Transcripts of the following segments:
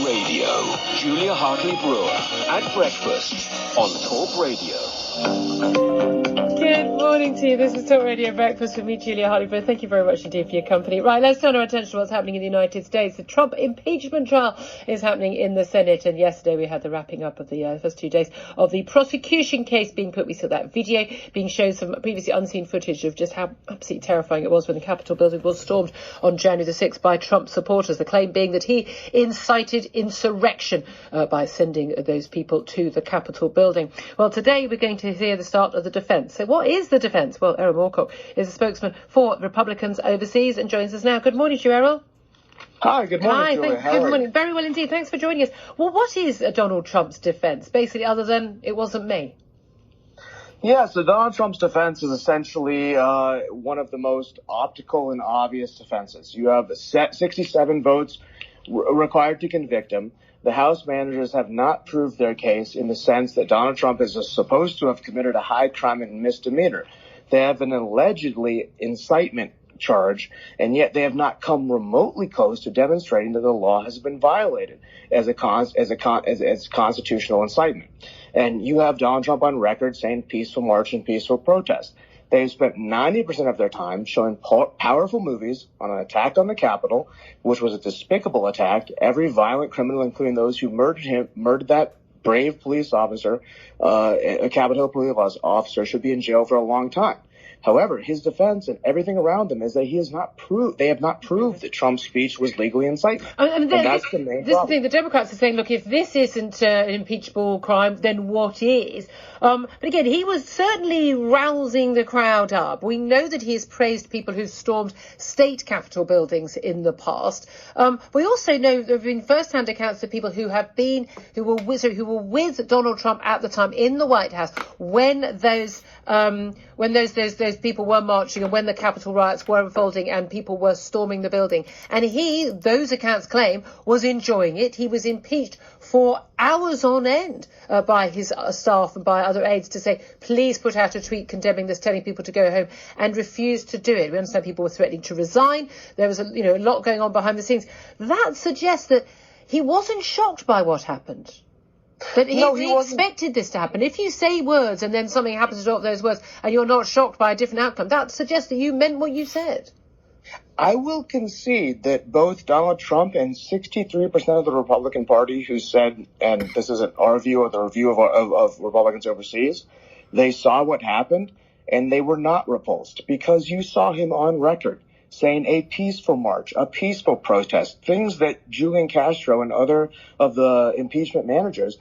Radio. Julia Hartley-Brewer at breakfast on Talk Radio. Good morning to you. This is Talk Radio Breakfast with me, Julia Hartley-Brewer. Thank you very much indeed for your company. Right, let's turn our attention to what's happening in the United States. The Trump impeachment trial is happening in the Senate, and yesterday we had the wrapping up of the first 2 days of the prosecution case being put. We saw that video being shown, some previously unseen footage of just how absolutely terrifying it was when the Capitol building was stormed on January the 6th by Trump supporters. The claim being that he incited insurrection by sending those people to the Capitol building. Well, today we're going to hear the start of the defence. So what is the defence? Well, Errol Moorcock is a spokesman for Republicans overseas and joins us now. Good morning to you, Errol. Hi, good morning, Julia. Good morning. Very well indeed. Thanks for joining us. Well, what is Donald Trump's defence, basically, other than it wasn't me? Yeah, so Donald Trump's defense is essentially one of the most optical and obvious defenses. You have 67 votes required to convict him. The House managers have not proved their case in the sense that Donald Trump is supposed to have committed a high crime and misdemeanor. They have an allegedly incitement charge, and yet they have not come remotely close to demonstrating that the law has been violated as constitutional incitement. And you have Donald Trump on record saying peaceful march and peaceful protest. They've spent 90% of their time showing powerful movies on an attack on the Capitol, which was a despicable attack. Every violent criminal, including those who murdered that brave police officer, a Capitol police officer, should be in jail for a long time. However, his defense and everything around him is that they have not proved that Trump's speech was legally incitement. And that's the main problem. This is the thing. The Democrats are saying, look, if this isn't an impeachable crime, then what is? But again, he was certainly rousing the crowd up. We know that he has praised people who stormed state capitol buildings in the past. We also know there have been first-hand accounts of people who were with Donald Trump at the time in the White House when those people were marching and when the Capitol riots were unfolding and people were storming the building. And those accounts claim, was enjoying it. He was impeached for hours on end by his staff and by other aides to say, please put out a tweet condemning this, telling people to go home, and refused to do it. We understand people were threatening to resign. There was a lot going on behind the scenes. That suggests that he wasn't shocked by what happened. But he expected this to happen. If you say words and then something happens to drop those words and you're not shocked by a different outcome, that suggests that you meant what you said. I will concede that both Donald Trump and 63% of the Republican Party who said, and this isn't our view or the review of Republicans overseas, they saw what happened and they were not repulsed because you saw him on record saying a peaceful march, a peaceful protest, things that Julian Castro and other of the impeachment managers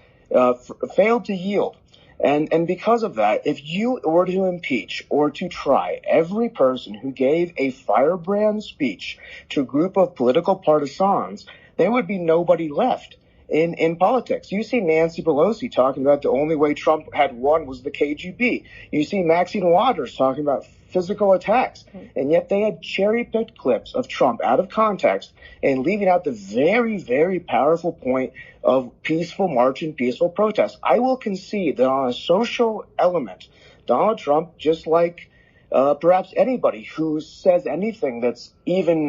failed to yield. And because of that, if you were to impeach or to try every person who gave a firebrand speech to a group of political partisans, there would be nobody left in politics. You see Nancy Pelosi talking about the only way Trump had won was the KGB. You see Maxine Waters talking about physical attacks, and yet they had cherry-picked clips of Trump out of context and leaving out the very, very powerful point of peaceful march and peaceful protest. I will concede that on a social element, Donald Trump, just like perhaps anybody who says anything that's even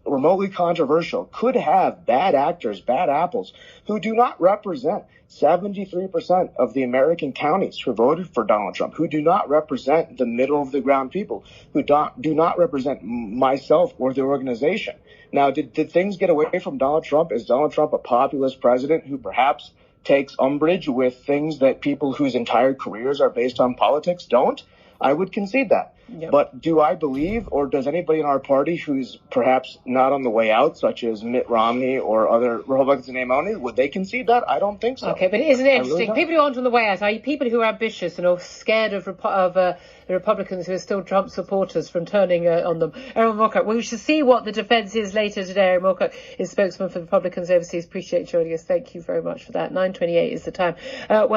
remotely controversial, could have bad actors, bad apples, who do not represent 73% of the American counties who voted for Donald Trump, who do not represent the middle of the ground people, who do not represent myself or the organization. Now, did things get away from Donald Trump? Is Donald Trump a populist president who perhaps takes umbrage with things that people whose entire careers are based on politics don't? I would concede that. Yep. But do I believe, or does anybody in our party who's perhaps not on the way out, such as Mitt Romney or other Republicans in name only, would they concede that? I don't think so. Okay, but isn't it interesting? People who aren't on the way out, i.e. people who are ambitious and are scared of the Republicans who are still Trump supporters from turning on them. Errol Moorcock, we should see what the defence is later today. Errol Moorcock is spokesman for the Republicans overseas. Appreciate you joining us. Thank you very much for that. 9:28 is the time.